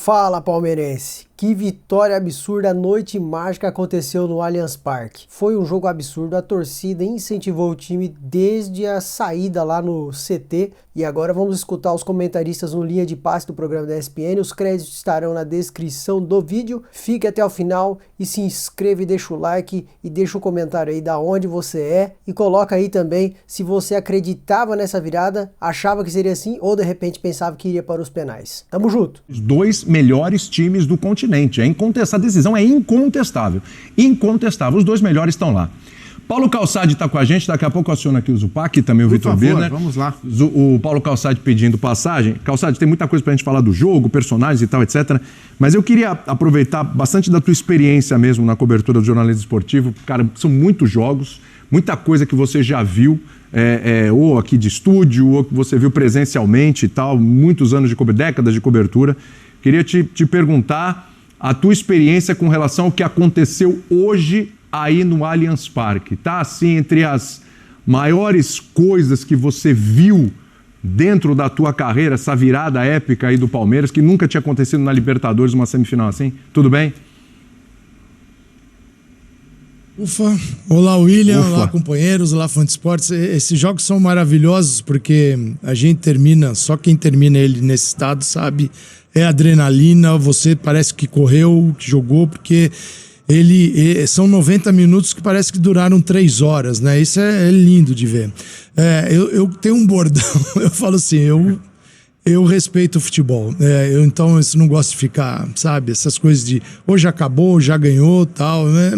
Fala, palmeirense! Que vitória absurda, a noite mágica aconteceu no Allianz Parque. Foi um jogo absurdo, a torcida incentivou o time desde a saída lá no CT. E agora vamos escutar os comentaristas no Linha de Passe do programa da ESPN. Os créditos estarão na descrição do vídeo. Fique até o final e se inscreva e deixa o like e deixa um comentário aí da onde você é. E coloca aí também se você acreditava nessa virada, achava que seria assim ou de repente pensava que iria para os penais. Tamo junto! Os dois melhores times do continente. É incontestável, a decisão é incontestável. Incontestável, os dois melhores estão lá. Paulo Calçade está com a gente, daqui a pouco aciona aqui o Zupac e também o Vitor Birner. Vamos lá. O Paulo Calçade pedindo passagem. Calçade, tem muita coisa para a gente falar do jogo, personagens e tal, etc. Mas eu queria aproveitar bastante da tua experiência mesmo na cobertura do jornalismo esportivo. Cara, são muitos jogos, muita coisa que você já viu, ou aqui de estúdio, ou que você viu presencialmente e tal, muitos anos de décadas de cobertura. Queria te perguntar a tua experiência com relação ao que aconteceu hoje aí no Allianz Parque. Tá assim, entre as maiores coisas que você viu dentro da tua carreira, essa virada épica aí do Palmeiras, que nunca tinha acontecido na Libertadores, uma semifinal assim. Tudo bem? Ufa, olá William, Ufa. Olá companheiros, olá fã de esportes. Esses jogos são maravilhosos porque a gente termina, só quem termina ele nesse estado sabe, é adrenalina, você parece que correu, que jogou, porque são 90 minutos que parece que duraram 3 horas, né? Isso é lindo de ver. Eu tenho um bordão, eu falo assim, eu respeito o futebol, então eu não gosto de ficar, sabe, essas coisas de ou já acabou, já ganhou, tal, né?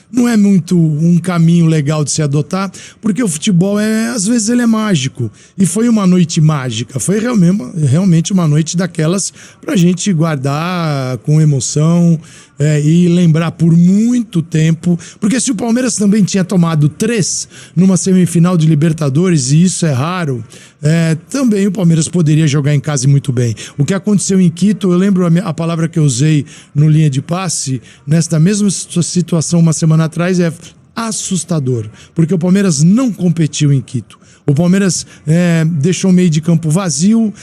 Não é muito um caminho legal de se adotar, porque o futebol às vezes ele é mágico, e foi uma noite mágica, foi realmente uma noite daquelas pra gente guardar com emoção, e lembrar por muito tempo, porque se o Palmeiras também tinha tomado 3 numa semifinal de Libertadores, e isso é raro, também o Palmeiras poderia jogar em casa muito bem. O que aconteceu em Quito, eu lembro a palavra que eu usei no Linha de Passe, nesta mesma situação uma semana atrás, é assustador, porque o Palmeiras não competiu em Quito. O Palmeiras deixou o meio de campo vazio,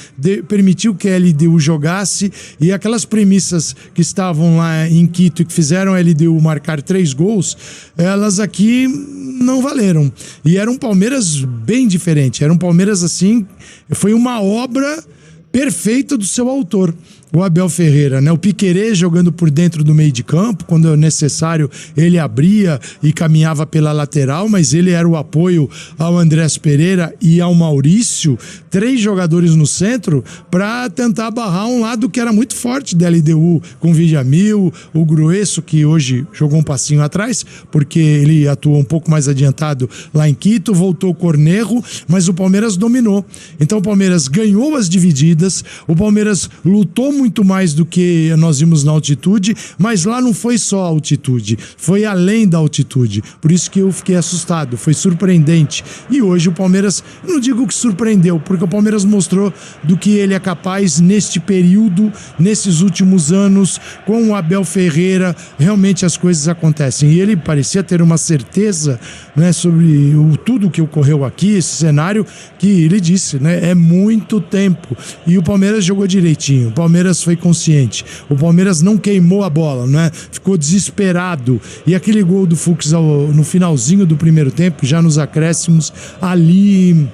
permitiu que a LDU jogasse, e aquelas premissas que estavam lá em Quito e que fizeram a LDU marcar 3 gols, elas aqui não valeram. E era um Palmeiras bem diferente, era um Palmeiras assim, foi uma obra perfeita do seu autor, o Abel Ferreira, né? O Piquerez jogando por dentro do meio de campo, quando necessário ele abria e caminhava pela lateral, mas ele era o apoio ao Andrés Pereira e ao Maurício, 3 jogadores no centro para tentar barrar um lado que era muito forte da LDU, com o Villamil, o Grueso, que hoje jogou um passinho atrás, porque ele atuou um pouco mais adiantado lá em Quito, voltou o Cornejo, mas o Palmeiras dominou. Então o Palmeiras ganhou as divididas, o Palmeiras lutou muito mais do que nós vimos na altitude, mas lá não foi só a altitude, foi além da altitude. Por isso que eu fiquei assustado, foi surpreendente. E hoje o Palmeiras, não digo que surpreendeu, porque o Palmeiras mostrou do que ele é capaz neste período, nesses últimos anos, com o Abel Ferreira, realmente as coisas acontecem. E ele parecia ter uma certeza, né, sobre tudo que ocorreu aqui, esse cenário, que ele disse, né, é muito tempo. E o Palmeiras jogou direitinho, o Palmeiras foi consciente, o Palmeiras não queimou a bola, né? Ficou desesperado, e aquele gol do Fux no finalzinho do primeiro tempo, já nos acréscimos, ali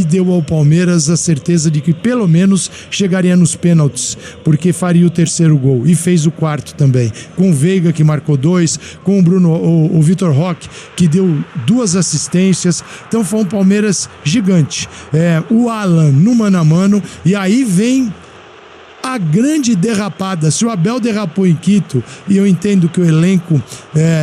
deu ao Palmeiras a certeza de que pelo menos chegaria nos pênaltis, porque faria o 3º gol, e fez o 4º também, com o Veiga que marcou 2, com o Vitor Roque que deu 2 assistências. Então foi um Palmeiras gigante, o Alan no mano a mano, e aí vem a grande derrapada. Se o Abel derrapou em Quito, e eu entendo que o elenco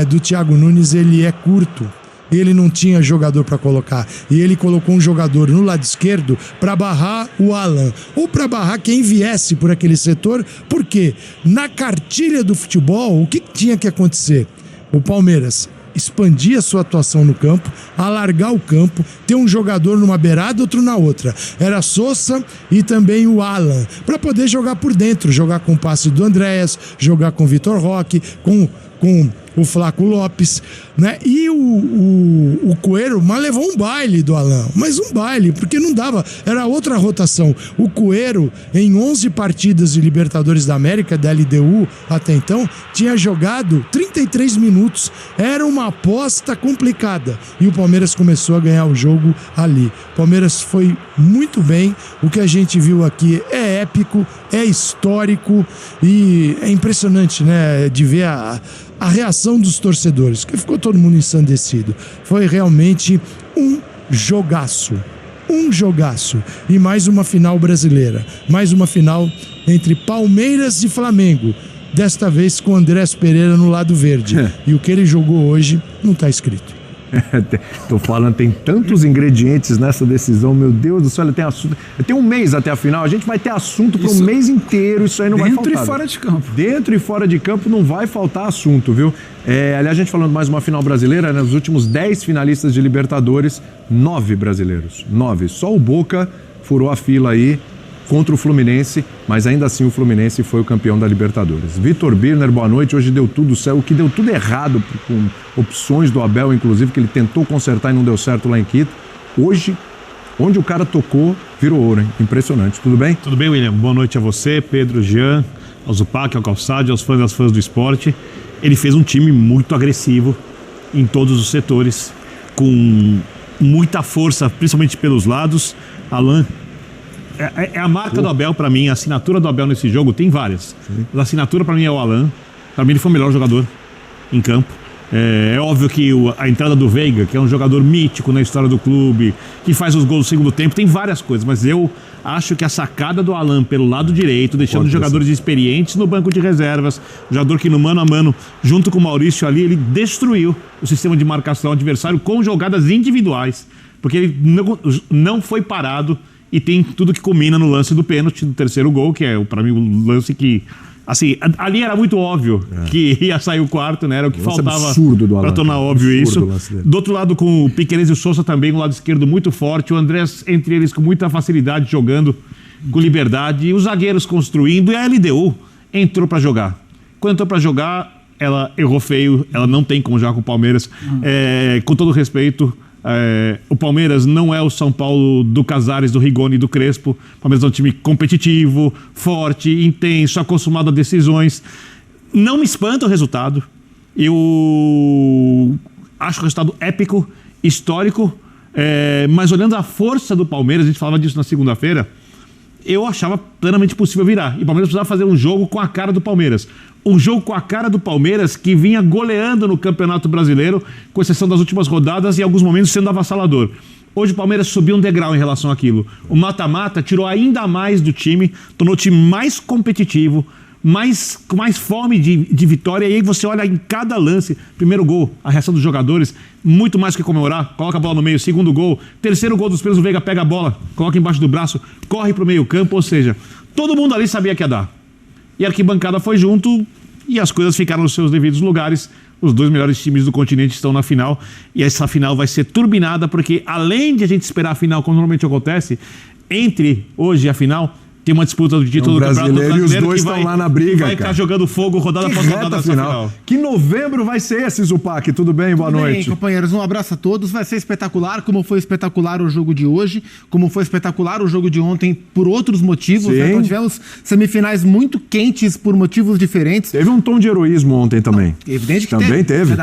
do Thiago Nunes ele é curto, ele não tinha jogador para colocar, e ele colocou um jogador no lado esquerdo para barrar o Alan, ou para barrar quem viesse por aquele setor, porque na cartilha do futebol, o que tinha que acontecer? O Palmeiras expandir a sua atuação no campo, alargar o campo, ter um jogador numa beirada, outro na outra. Era Sosa e também o Alan, para poder jogar por dentro, jogar com o passe do Andréas, jogar com o Vitor Roque, com o Flaco Lopes, né? E o Coelho, mas levou um baile do Alain, mas um baile, porque não dava, era outra rotação. O Coelho, em 11 partidas de Libertadores da América, da LDU até então, tinha jogado 33 minutos. Era uma aposta complicada. E o Palmeiras começou a ganhar o jogo ali. O Palmeiras foi muito bem. O que a gente viu aqui é épico, é histórico e é impressionante, né, de ver a reação dos torcedores, que ficou todo mundo ensandecido. Foi realmente um jogaço. Um jogaço. E mais uma final brasileira. Mais uma final entre Palmeiras e Flamengo. Desta vez com Andrés Pereira no lado verde. E o que ele jogou hoje não está escrito. Tô falando, tem tantos ingredientes nessa decisão, meu Deus do céu, tem assunto. Tem um mês até a final, a gente vai ter assunto para um mês inteiro, isso aí não vai faltar. Dentro e fora de campo. Dentro e fora de campo não vai faltar assunto, viu? Aliás, a gente falando mais uma final brasileira, nos últimos 10 finalistas de Libertadores, 9 brasileiros, 9. Só o Boca furou a fila aí contra o Fluminense, mas ainda assim o Fluminense foi o campeão da Libertadores. Vitor Birner, boa noite. Hoje deu tudo certo, o que deu tudo errado, com opções do Abel, inclusive, que ele tentou consertar e não deu certo lá em Quito. Hoje, onde o cara tocou, virou ouro, hein? Impressionante. Tudo bem? Tudo bem, William. Boa noite a você, Pedro, Jean, ao Zupac, ao Calçade, aos fãs e às fãs do esporte. Ele fez um time muito agressivo em todos os setores, com muita força, principalmente pelos lados. Alain, é a marca do Abel pra mim, a assinatura do Abel nesse jogo, tem várias. Mas a assinatura pra mim é o Alain. Pra mim ele foi o melhor jogador em campo. É óbvio que a entrada do Veiga, que é um jogador mítico na história do clube, que faz os gols no segundo tempo, tem várias coisas, mas eu acho que a sacada do Alain pelo lado direito, deixando os jogadores experientes no banco de reservas, jogador que no mano a mano, junto com o Maurício ali, ele destruiu o sistema de marcação adversário com jogadas individuais, porque ele não foi parado. E tem tudo que combina no lance do pênalti do terceiro gol, que é, para mim, o lance que... Assim, ali era muito óbvio que ia sair o quarto, né? Era o que faltava para tornar óbvio isso. Do outro lado, com o Piquerez e o Sousa também, no lado esquerdo muito forte. O Andrés, entre eles, com muita facilidade, jogando com liberdade. E os zagueiros construindo. E a LDU entrou para jogar. Quando entrou para jogar, ela errou feio. Ela não tem como jogar com o Palmeiras. Com todo respeito... o Palmeiras não é o São Paulo do Casares, do Rigoni e do Crespo. O Palmeiras é um time competitivo, forte, intenso, acostumado a decisões. Não me espanta o resultado. Eu acho o resultado épico, histórico, mas olhando a força do Palmeiras, a gente falava disso na segunda-feira, eu achava plenamente possível virar. E o Palmeiras precisava fazer um jogo com a cara do Palmeiras. Um jogo com a cara do Palmeiras que vinha goleando no Campeonato Brasileiro, com exceção das últimas rodadas e em alguns momentos sendo avassalador. Hoje o Palmeiras subiu um degrau em relação àquilo. O mata-mata tirou ainda mais do time, tornou o time mais competitivo, com mais fome de vitória. E aí você olha em cada lance, primeiro gol, a reação dos jogadores, muito mais que comemorar, coloca a bola no meio, segundo gol, terceiro gol dos Pelos, o Veiga pega a bola, coloca embaixo do braço, corre pro meio campo, ou seja, todo mundo ali sabia que ia dar. E a arquibancada foi junto e as coisas ficaram nos seus devidos lugares. Os dois melhores times do continente estão na final e essa final vai ser turbinada porque, além de a gente esperar a final, como normalmente acontece, entre hoje e a final, tem uma disputa do título do Campeonato Brasileiro e os dois estão lá na briga, vai estar jogando fogo rodada após rodada dessa final. Que novembro vai ser esse, Zupac? Tudo bem? Boa noite. Tudo bem, companheiros. Um abraço a todos. Vai ser espetacular, como foi espetacular o jogo de hoje, como foi espetacular o jogo de ontem por outros motivos. Né? Então tivemos semifinais muito quentes por motivos diferentes. Teve um tom de heroísmo ontem também. Evidente que também teve.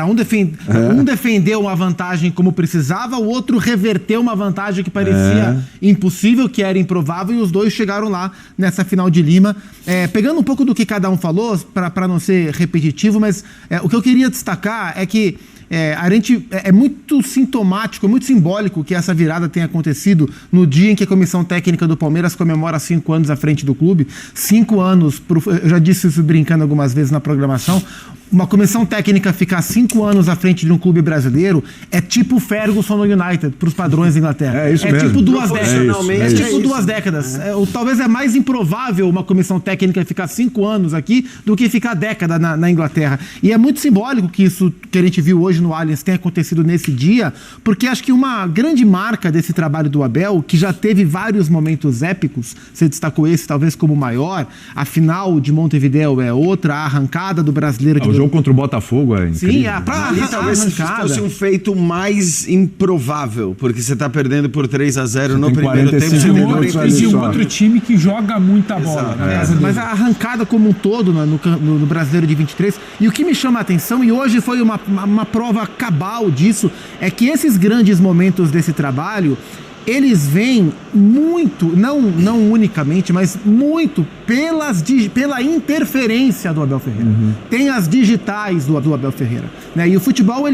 Um defendeu uma vantagem como precisava, o outro reverteu uma vantagem que parecia impossível, que era improvável, e os dois chegaram lá nessa final de Lima. Pegando um pouco do que cada um falou, para não ser repetitivo, mas o que eu queria destacar é que a gente é muito sintomático, é muito simbólico que essa virada tenha acontecido no dia em que a comissão técnica do Palmeiras comemora 5 anos à frente do clube. 5 anos, eu já disse isso brincando algumas vezes na programação, uma comissão técnica ficar 5 anos à frente de um clube brasileiro é tipo Ferguson no United, para os padrões da Inglaterra. É isso mesmo. Tipo 2 décadas. É tipo 2 décadas. Talvez é mais improvável uma comissão técnica ficar 5 anos aqui do que ficar década na Inglaterra. E é muito simbólico que isso que a gente viu hoje no Allianz tenha acontecido nesse dia, porque acho que uma grande marca desse trabalho do Abel, que já teve vários momentos épicos, você destacou esse talvez como o maior, a final de Montevidéu é outra, a arrancada do Brasileiro de 2019 jogo contra o Botafogo é incrível. Sim, Ali talvez fosse um feito mais improvável, porque você tá perdendo por 3-0 no primeiro tempo. E um outro time que joga muita bola. Mas a arrancada como um todo no Brasileiro de 23, e o que me chama a atenção, e hoje foi uma prova cabal disso, é que esses grandes momentos desse trabalho, eles vêm muito, não unicamente, mas muito pela interferência do Abel Ferreira. Tem as digitais do Abel Ferreira, né? E o futebol,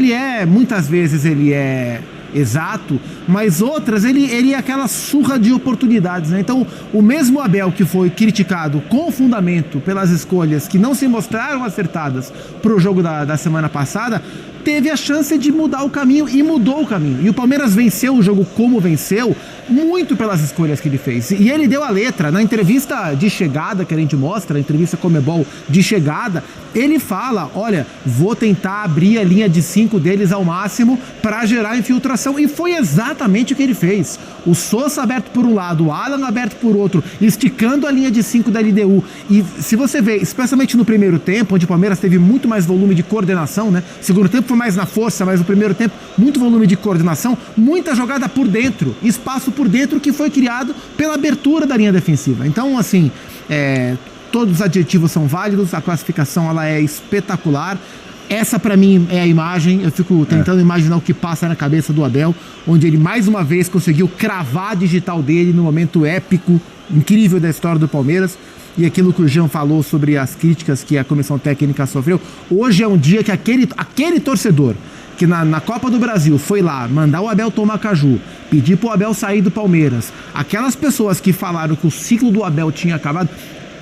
muitas vezes ele é exato, mas outras ele é aquela surra de oportunidades, né? Então, o mesmo Abel que foi criticado com fundamento pelas escolhas que não se mostraram acertadas para o jogo da semana passada, teve a chance de mudar o caminho e mudou o caminho. E o Palmeiras venceu o jogo como venceu, muito pelas escolhas que ele fez. E ele deu a letra. Na entrevista de chegada que a gente mostra, a entrevista Comebol de chegada, ele fala, olha, vou tentar abrir a linha de 5 deles ao máximo para gerar infiltração. E foi exatamente o que ele fez. O Sousa aberto por um lado, o Alan aberto por outro, esticando a linha de 5 da LDU. E se você vê, especialmente no primeiro tempo, onde o Palmeiras teve muito mais volume de coordenação, né? Segundo tempo foi mais na força, mas no primeiro tempo, muito volume de coordenação, muita jogada por dentro, espaço por dentro que foi criado pela abertura da linha defensiva. Então, assim, todos os adjetivos são válidos, a classificação ela é espetacular. Essa, pra mim, é a imagem. Eu fico tentando imaginar o que passa na cabeça do Abel, onde ele, mais uma vez, conseguiu cravar a digital dele no momento épico, incrível da história do Palmeiras. E aquilo que o Jean falou sobre as críticas que a comissão técnica sofreu. Hoje é um dia que aquele torcedor que na Copa do Brasil foi lá mandar o Abel tomar caju, pedir pro Abel sair do Palmeiras, aquelas pessoas que falaram que o ciclo do Abel tinha acabado,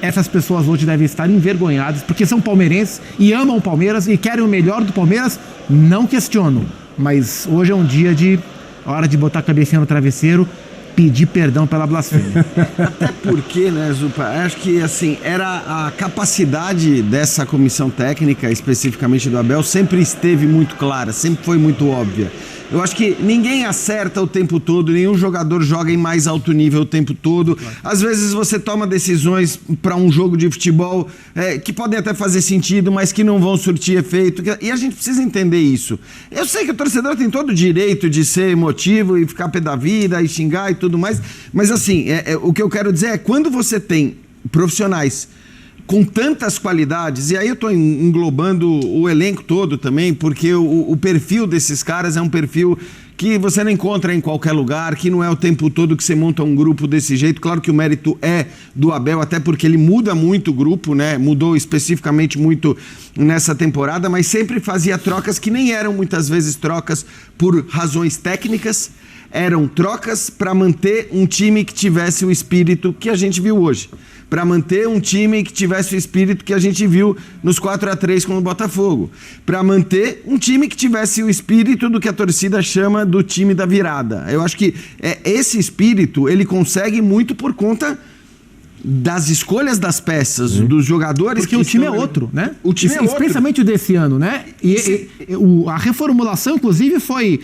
essas pessoas hoje devem estar envergonhadas, porque são palmeirenses e amam o Palmeiras e querem o melhor do Palmeiras, não questiono. Mas hoje é um dia de hora de botar a cabecinha no travesseiro, pedir perdão pela blasfêmia. Até porque, né, Zupa, acho que assim, era a capacidade dessa comissão técnica, especificamente do Abel, sempre esteve muito clara, sempre foi muito óbvia. Eu acho que ninguém acerta o tempo todo, nenhum jogador joga em mais alto nível o tempo todo. Às vezes você toma decisões para um jogo de futebol que podem até fazer sentido, mas que não vão surtir efeito. E a gente precisa entender isso. Eu sei que o torcedor tem todo o direito de ser emotivo e ficar pé da vida e xingar e tudo mais, mas assim, o que eu quero dizer é quando você tem profissionais com tantas qualidades, e aí eu estou englobando o elenco todo também, porque o perfil desses caras é um perfil que você não encontra em qualquer lugar, que não é o tempo todo que você monta um grupo desse jeito. Claro que o mérito é do Abel, até porque ele muda muito o grupo, né? Mudou especificamente muito nessa temporada, mas sempre fazia trocas que nem eram muitas vezes trocas por razões técnicas, eram trocas para manter um time que tivesse o espírito que a gente viu hoje. Para manter um time que tivesse o espírito que a gente viu nos 4-3 com o Botafogo. Para manter um time que tivesse o espírito do que a torcida chama do time da virada. Eu acho que esse espírito ele consegue muito por conta das escolhas das peças, dos jogadores. Porque o time é outro, né? O time é outro. Especialmente o desse ano, né? A reformulação, inclusive, foi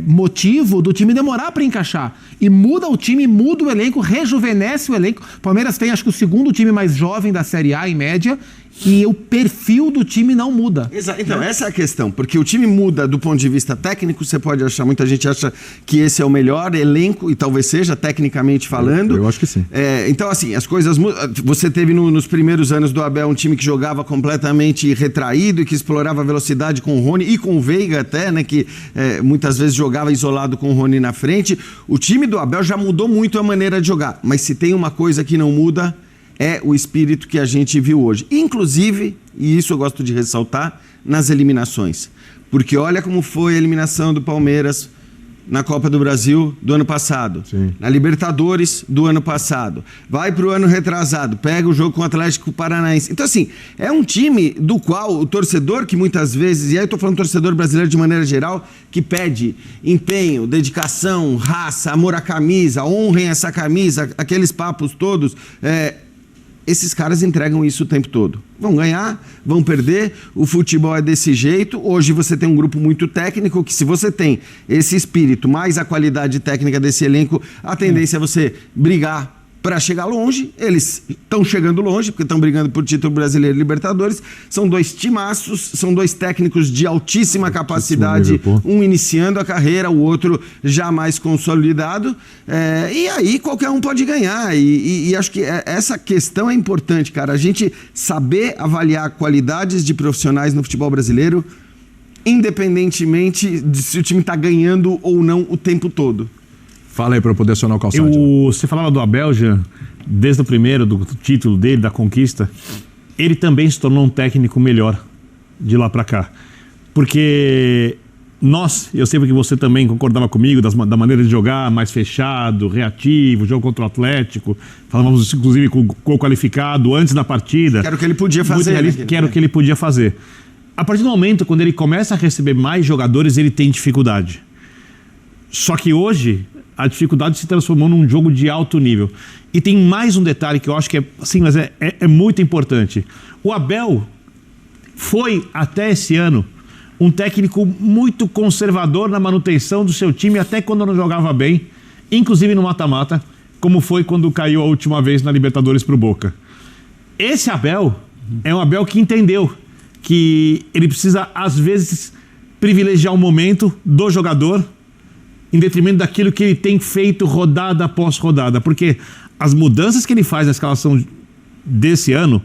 motivo do time demorar para encaixar. E muda o time, muda o elenco, rejuvenesce o elenco. Palmeiras tem, acho que, o segundo time mais jovem da Série A, em média, e o perfil do time não muda. Exato. Então, essa é a questão, porque o time muda do ponto de vista técnico, você pode achar, muita gente acha que esse é o melhor elenco, e talvez seja, tecnicamente falando. Eu acho que sim. Então, assim, as coisas mudam. Você teve nos primeiros anos do Abel um time que jogava completamente retraído e que explorava a velocidade com o Rony e com o Veiga até, né, que muitas vezes jogava isolado com o Rony na frente. O time do Abel já mudou muito a maneira de jogar, mas se tem uma coisa que não muda, é o espírito que a gente viu hoje. Inclusive, e isso eu gosto de ressaltar, nas eliminações. Porque olha como foi a eliminação do Palmeiras na Copa do Brasil do ano passado. Sim. Na Libertadores do ano passado. Vai para o ano retrasado, pega o jogo com o Atlético Paranaense. Então, assim, é um time do qual o torcedor que muitas vezes, e aí eu tô falando torcedor brasileiro de maneira geral, que pede empenho, dedicação, raça, amor à camisa, honrem essa camisa, aqueles papos todos, esses caras entregam isso o tempo todo. Vão ganhar, vão perder, o futebol é desse jeito. Hoje você tem um grupo muito técnico que, se você tem esse espírito, mais a qualidade técnica desse elenco, a tendência é você brigar para chegar longe. Eles estão chegando longe, porque estão brigando por título brasileiro e Libertadores. São 2 timaços, são 2 técnicos de altíssima capacidade, um iniciando a carreira, o outro já mais consolidado. E aí qualquer um pode ganhar. E acho que essa questão é importante, cara. A gente saber avaliar qualidades de profissionais no futebol brasileiro, independentemente de se o time está ganhando ou não o tempo todo. Fala aí para eu poder acionar o Calçade. Você falava do Abel, Jean, desde o primeiro, do título dele, da conquista. Ele também se tornou um técnico melhor de lá para cá. Porque eu sei que você também concordava comigo da maneira de jogar, mais fechado, reativo, jogo contra o Atlético. Falávamos inclusive com o gol qualificado antes da partida. Que era o que ele podia fazer. Que era o que ele podia fazer. A partir do momento, quando ele começa a receber mais jogadores, ele tem dificuldade. Só que hoje a dificuldade se transformou num jogo de alto nível. E tem mais um detalhe que eu acho que é muito importante. O Abel foi, até esse ano, um técnico muito conservador na manutenção do seu time, até quando não jogava bem, inclusive no mata-mata, como foi quando caiu a última vez na Libertadores pro Boca. Esse Abel é um Abel que entendeu que ele precisa, às vezes, privilegiar o momento do jogador em detrimento daquilo que ele tem feito rodada após rodada. Porque as mudanças que ele faz na escalação desse ano,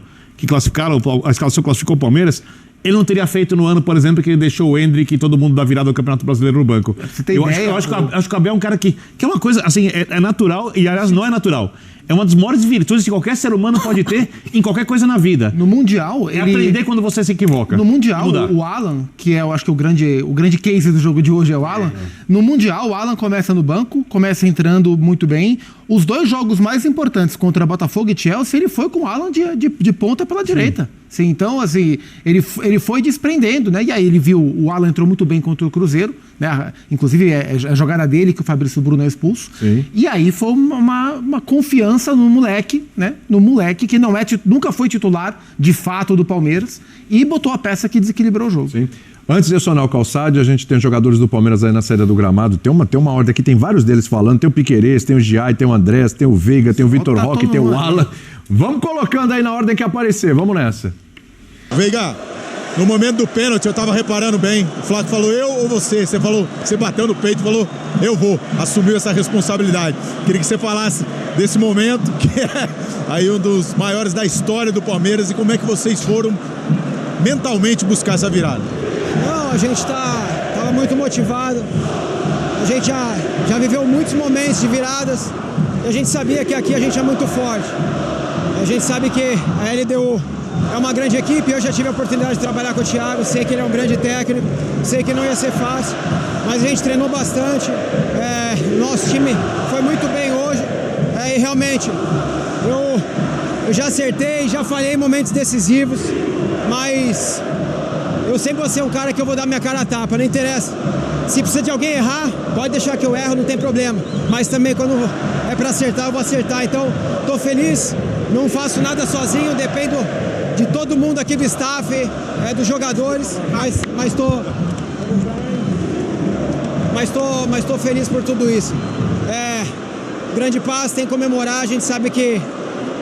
a escalação classificou o Palmeiras, ele não teria feito no ano, por exemplo, que ele deixou o Endrick e todo mundo da virada do Campeonato Brasileiro no banco. Eu acho que o Abel é um cara que é uma coisa, assim, é natural, e aliás não é natural. É uma das maiores virtudes que qualquer ser humano pode ter em qualquer coisa na vida. No Mundial... aprender quando você se equivoca. No Mundial, o Alan, que eu acho que o grande case do jogo de hoje é o Alan. No Mundial, o Alan começa no banco, começa entrando muito bem. Os 2 jogos mais importantes contra Botafogo e Chelsea, ele foi com o Alan de ponta pela direita. Sim, então, assim, ele foi desprendendo, né? E aí ele viu, o Alan entrou muito bem contra o Cruzeiro, né? Inclusive é a jogada dele que o Fabrício Bruno é expulso. Sim. E aí foi uma confiança no moleque, né? No moleque que nunca foi titular, de fato, do Palmeiras, e botou a peça que desequilibrou o jogo. Sim. Antes de acionar o Calçade, a gente tem jogadores do Palmeiras aí na saída do gramado. Tem uma ordem aqui, tem vários deles falando. Tem o Piquerez, tem o Giai, tem o Andrés, tem o Veiga, tem o Vitor Roque, tem o Alan. Vamos colocando aí na ordem que aparecer. Vamos nessa. Veiga, no momento do pênalti eu tava reparando bem. O Flávio falou eu ou você? Você falou, você bateu no peito e falou eu vou. Assumiu essa responsabilidade. Queria que você falasse desse momento, que é aí um dos maiores da história do Palmeiras, e como é que vocês foram mentalmente buscar essa virada. Não, a gente tava muito motivado. A gente já viveu muitos momentos de viradas. E a gente sabia que aqui a gente é muito forte. A gente sabe que a LDU é uma grande equipe. Eu já tive a oportunidade de trabalhar com o Thiago. Sei que ele é um grande técnico. Sei que não ia ser fácil. Mas a gente treinou bastante. Nosso time foi muito bem hoje. E realmente, eu já acertei, já falhei em momentos decisivos. Mas eu sempre vou ser um cara que eu vou dar minha cara a tapa, não interessa. Se precisa de alguém errar, pode deixar que eu erro, não tem problema. Mas também quando é pra acertar, eu vou acertar. Então, tô feliz, não faço nada sozinho, dependo de todo mundo aqui do staff, dos jogadores, mas tô feliz por tudo isso. Grande paz, tem que comemorar, a gente sabe que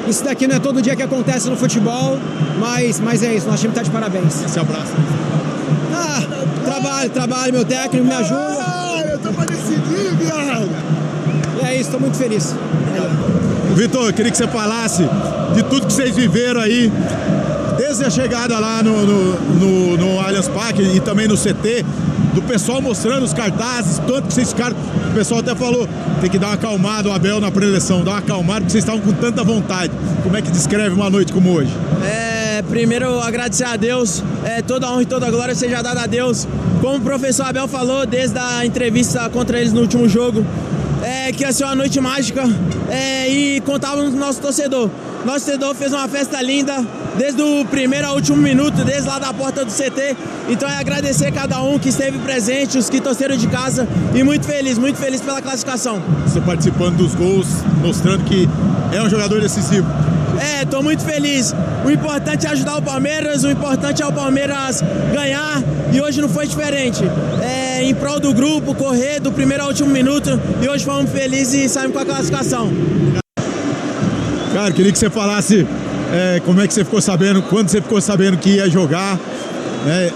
isso daqui não é todo dia que acontece no futebol, mas é isso, nosso time tá de parabéns. Esse abraço. Trabalho, meu técnico me ajuda. Eu tô pra decidir, viado. E é isso, tô muito feliz. Vitor, eu queria que você falasse de tudo que vocês viveram aí, desde a chegada lá no Allianz Parque e também no CT, do pessoal mostrando os cartazes, tanto que vocês ficaram, o pessoal até falou, tem que dar uma acalmada, o Abel na preleção, dar uma acalmada, porque vocês estavam com tanta vontade. Como é que descreve uma noite como hoje? Primeiro, agradecer a Deus, toda a honra e toda a glória seja dada a Deus. Como o professor Abel falou, desde a entrevista contra eles no último jogo, que ia ser uma noite mágica, e contávamos com o nosso torcedor. Nosso torcedor fez uma festa linda, desde o primeiro ao último minuto, desde lá da porta do CT. Então é agradecer cada um que esteve presente, os que torceram de casa, e muito feliz pela classificação. Você participando dos gols, mostrando que é um jogador decisivo. Tô muito feliz. O importante é ajudar o Palmeiras, o importante é o Palmeiras ganhar, e hoje não foi diferente. Em prol do grupo, correr do primeiro ao último minuto, e hoje fomos felizes e saímos com a classificação. Cara, queria que você falasse como é que você ficou sabendo, quando você ficou sabendo que ia jogar,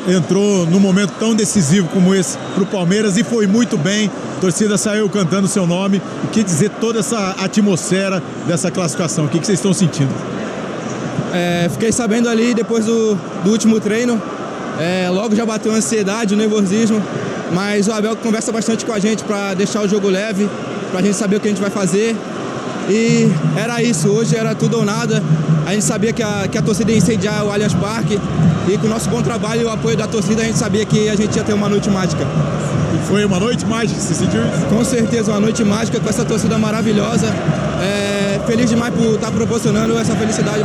entrou num momento tão decisivo como esse pro Palmeiras e foi muito bem, a torcida saiu cantando o seu nome. O que dizer toda essa atmosfera dessa classificação? O que vocês estão sentindo? Fiquei sabendo ali depois do último treino, logo já bateu a ansiedade, o nervosismo, mas o Abel conversa bastante com a gente para deixar o jogo leve, para a gente saber o que a gente vai fazer. E era isso, hoje era tudo ou nada. A gente sabia que a torcida ia incendiar o Allianz Parque, e com o nosso bom trabalho e o apoio da torcida a gente sabia que a gente ia ter uma noite mágica. E foi uma noite mágica, você sentiu isso? Com certeza, uma noite mágica com essa torcida maravilhosa. Feliz demais por estar proporcionando essa felicidade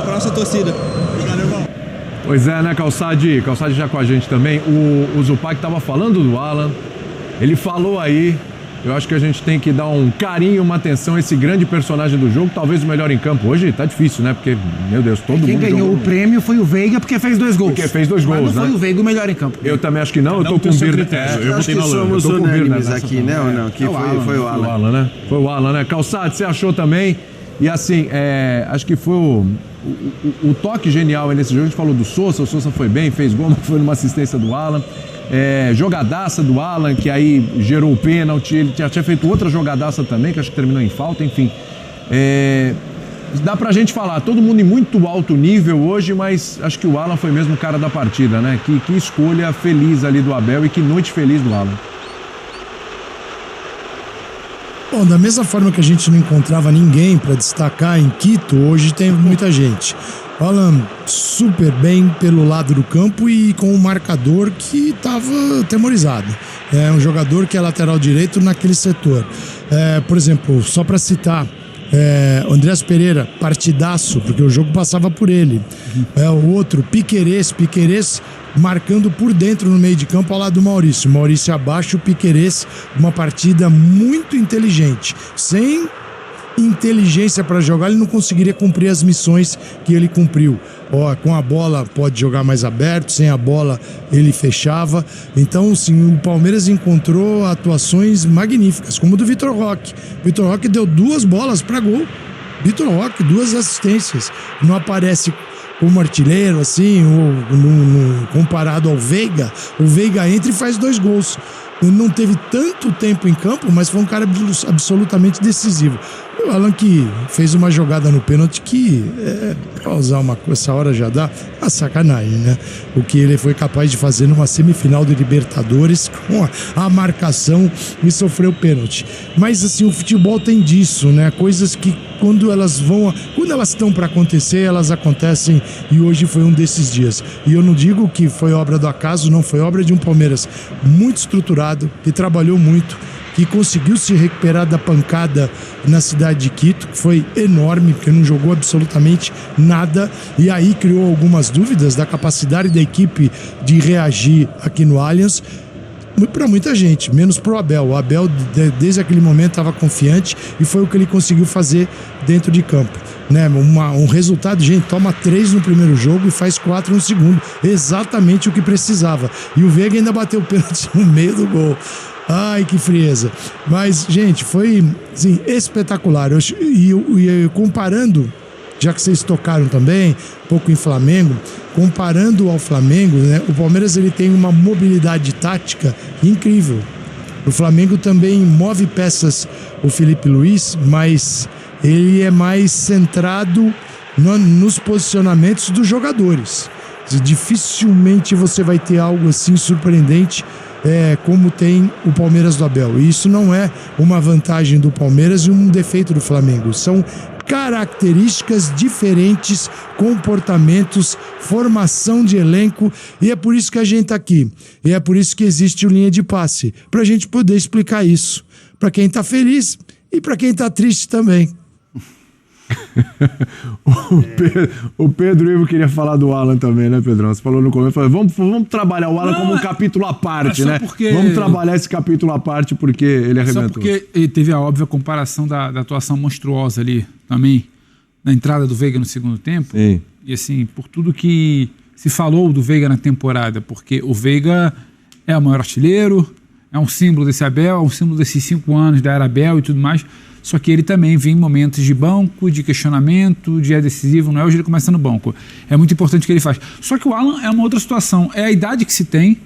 para nossa torcida. Obrigado, irmão. Pois é, né, Calçade? Calçade já com a gente também. O Zupac estava falando do Alan, ele falou aí. Eu acho que a gente tem que dar um carinho, uma atenção a esse grande personagem do jogo, talvez o melhor em campo. Hoje tá difícil, né? Porque, meu Deus, todo mundo Quem ganhou o prêmio foi o Veiga porque fez 2 gols. Porque fez 2 gols, mas não né? foi o Veiga o melhor em campo. Eu também acho que não, eu tô com o Birner. Eu acho que somos unânimes aqui, né? Ou não? Que foi o Alan. Foi o Alan, né? Foi o Alan, né? Calçado, você achou também? E assim, acho que foi o toque genial aí nesse jogo. A gente falou do Sousa, o Sousa foi bem, fez gol, mas foi numa assistência do Alan. Jogadaça do Alan, que aí gerou o pênalti. Ele tinha feito outra jogadaça também, que acho que terminou em falta, enfim. Dá pra gente falar, todo mundo em muito alto nível hoje, mas acho que o Alan foi mesmo o cara da partida, né? Que escolha feliz ali do Abel e que noite feliz do Alan. Bom, da mesma forma que a gente não encontrava ninguém para destacar em Quito, hoje tem muita gente. Alan super bem pelo lado do campo e com um marcador que estava atemorizado. É um jogador que é lateral direito naquele setor. Por exemplo, só para citar, Andrés Pereira, partidaço, porque o jogo passava por ele. O outro, Piquerez marcando por dentro no meio de campo ao lado do Maurício. Maurício abaixo, o Piquerez, uma partida muito inteligente. Sem inteligência para jogar, ele não conseguiria cumprir as missões que ele cumpriu. Com a bola pode jogar mais aberto, sem a bola ele fechava. Então, sim, o Palmeiras encontrou atuações magníficas, como o do Vitor Roque. Vitor Roque deu 2 bolas para gol. Vitor Roque, 2 assistências. Não aparece como artilheiro, assim, comparado ao Veiga. O Veiga entra e faz 2 gols. Não teve tanto tempo em campo, mas foi um cara absolutamente decisivo. O Alan que fez uma jogada no pênalti que, pra usar uma coisa, essa hora já dá uma sacanagem, né? O que ele foi capaz de fazer numa semifinal de Libertadores com a marcação e sofreu pênalti. Mas assim, o futebol tem disso, né? Coisas que quando elas estão para acontecer, elas acontecem, e hoje foi um desses dias. E eu não digo que foi obra do acaso, não, foi obra de um Palmeiras muito estruturado, que trabalhou muito, que conseguiu se recuperar da pancada na cidade de Quito, que foi enorme, porque não jogou absolutamente nada, e aí criou algumas dúvidas da capacidade da equipe de reagir aqui no Allianz. Para muita gente, menos para o Abel. O Abel, desde aquele momento, estava confiante e foi o que ele conseguiu fazer dentro de campo. Né? Um resultado, gente, toma 3 no primeiro jogo e faz 4 no segundo. Exatamente o que precisava. E o Veiga ainda bateu o pênalti no meio do gol. Ai, que frieza. Mas, gente, foi assim, espetacular. E comparando, já que vocês tocaram também, um pouco em Flamengo, comparando ao Flamengo, né, o Palmeiras ele tem uma mobilidade tática incrível. O Flamengo também move peças, o Felipe Luiz, mas ele é mais centrado nos posicionamentos dos jogadores. Dificilmente você vai ter algo assim surpreendente como tem o Palmeiras do Abel. E isso não é uma vantagem do Palmeiras e um defeito do Flamengo. São características diferentes, comportamentos, formação de elenco, e é por isso que a gente está aqui. E é por isso que existe o Linha de Passe, para a gente poder explicar isso, para quem está feliz e para quem está triste também. O Pedro Ivo queria falar do Alan também, né, Pedrão? Você falou no começo, vamos trabalhar o Alan como um capítulo à parte, né? Porque... Vamos trabalhar esse capítulo à parte porque ele arrebentou. Só porque ele teve a óbvia comparação da atuação monstruosa ali também, na entrada do Veiga no segundo tempo. Sim. E assim, por tudo que se falou do Veiga na temporada, porque o Veiga é o maior artilheiro, é um símbolo desse Abel, é um símbolo desses 5 anos da era Abel e tudo mais. Só que ele também vem em momentos de banco, de questionamento, de decisivo, não é hoje ele começa no banco. É muito importante o que ele faz. Só que o Alan é uma outra situação, é a idade que se tem,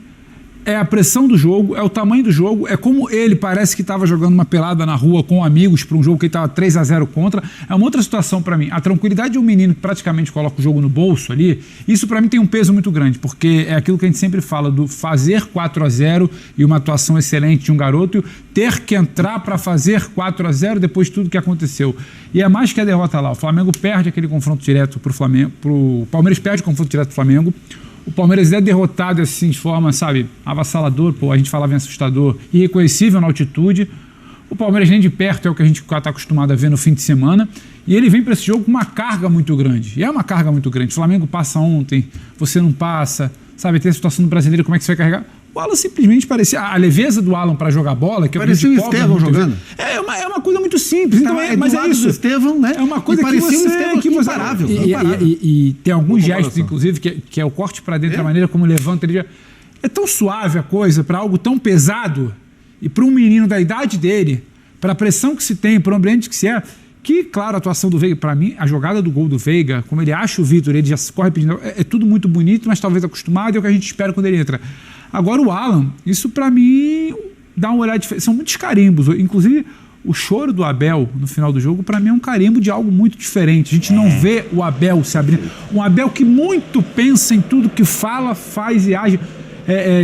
é a pressão do jogo, é o tamanho do jogo, é como ele parece que estava jogando uma pelada na rua com amigos para um jogo que ele estava 3-0 contra. É uma outra situação para mim. A tranquilidade de um menino que praticamente coloca o jogo no bolso ali, isso para mim tem um peso muito grande, porque é aquilo que a gente sempre fala do fazer 4-0 e uma atuação excelente de um garoto, ter que entrar para fazer 4-0 depois de tudo que aconteceu. E é mais que a derrota lá. O Flamengo perde aquele confronto direto para o Flamengo, o Palmeiras perde o confronto direto para o Flamengo. O Palmeiras é derrotado assim de forma, sabe, avassalador, a gente falava em assustador, irreconhecível na altitude. O Palmeiras nem de perto é o que a gente está acostumado a ver no fim de semana. E ele vem para esse jogo com uma carga muito grande. E é uma carga muito grande. O Flamengo passa ontem, você não passa, sabe, tem a situação do brasileiro, como é que você vai carregar? O Alan simplesmente parecia... A leveza do Alan para jogar bola... que parecia o Estevão jogando. É uma coisa muito simples. Então, mas é isso. Do Estevão, né? É uma coisa que você... Imparável. E tem alguns gestos, inclusive, que é o corte para dentro, a maneira como levanta. Ele é tão suave a coisa para algo tão pesado e para um menino da idade dele, para a pressão que se tem, para o ambiente que se é... Que, claro, a atuação do Veiga, para mim, a jogada do gol do Veiga, como ele acha o Vitor, ele já corre pedindo... É tudo muito bonito, mas talvez acostumado, é o que a gente espera quando ele entra. Agora o Alan, isso para mim dá um olhar diferente. São muitos carimbos. Inclusive, o choro do Abel no final do jogo, para mim, é um carimbo de algo muito diferente. A gente não vê o Abel se abrindo. Um Abel que muito pensa em tudo que fala, faz e age.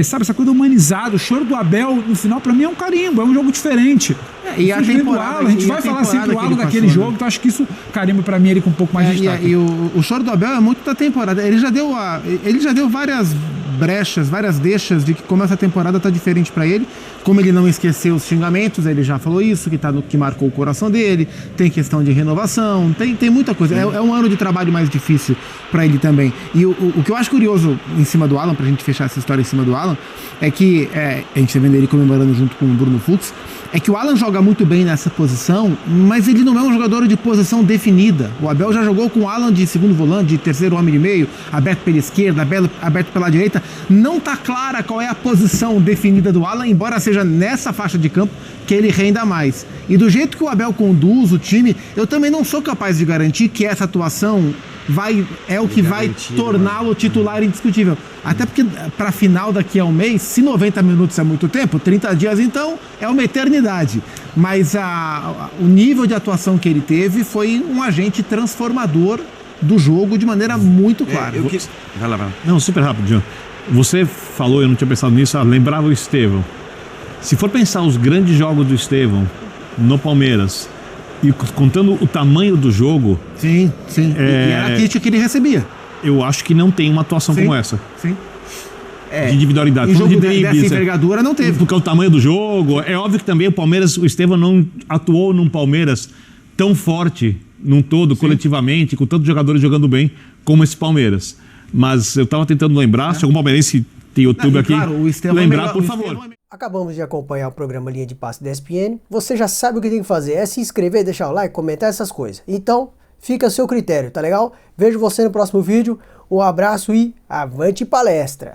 Sabe, essa coisa humanizada. O choro do Abel, no final, para mim, é um carimbo. É um jogo diferente. E a temporada, Alan, a gente vai falar sempre do Alan daquele jogo, então acho que isso carimbo para mim ele com um pouco mais de destaque. E o choro do Abel é muito da temporada. Ele já deu várias brechas, várias deixas de que como essa temporada tá diferente para ele, como ele não esqueceu os xingamentos, ele já falou isso, que marcou o coração dele, tem questão de renovação, tem muita coisa. É um ano de trabalho mais difícil para ele também. E o que eu acho curioso em cima do Alan, pra gente fechar essa história em cima do Alan, é que a gente tá vendo ele comemorando junto com o Bruno Fux, é que o Alan joga muito bem nessa posição, mas ele não é um jogador de posição definida. O Abel já jogou com o Alan de segundo volante, de terceiro homem de meio, aberto pela esquerda, aberto pela direita. Não tá clara qual é a posição definida do Alan, embora seja nessa faixa de campo que ele renda mais. E do jeito que o Abel conduz o time, eu também não sou capaz de garantir que essa atuação é o que vai torná-lo titular indiscutível. Até porque para a final daqui a um mês, se 90 minutos é muito tempo, 30 dias então é uma eternidade. Mas o nível de atuação que ele teve foi um agente transformador do jogo de maneira muito clara. Vai lá. Não, super rápido, John. Você falou, eu não tinha pensado nisso, lembrava o Estevão. Se for pensar os grandes jogos do Estevão no Palmeiras, e contando o tamanho do jogo... Sim. E era a crítica que ele recebia. Eu acho que não tem uma atuação como essa. Sim. De individualidade. Em jogo dessa envergadura não teve. Porque é o tamanho do jogo. É óbvio que também o Estevão não atuou num Palmeiras tão forte, num todo, coletivamente, com tantos jogadores jogando bem, como esse Palmeiras. Mas eu estava tentando lembrar, se algum palmeirense tem YouTube aqui, claro, o Estevão lembrar, por favor. Acabamos de acompanhar o programa Linha de Passe da ESPN. Você já sabe o que tem que fazer, é se inscrever, deixar o like, comentar essas coisas. Então, fica a seu critério, tá legal? Vejo você no próximo vídeo, um abraço e avante palestra!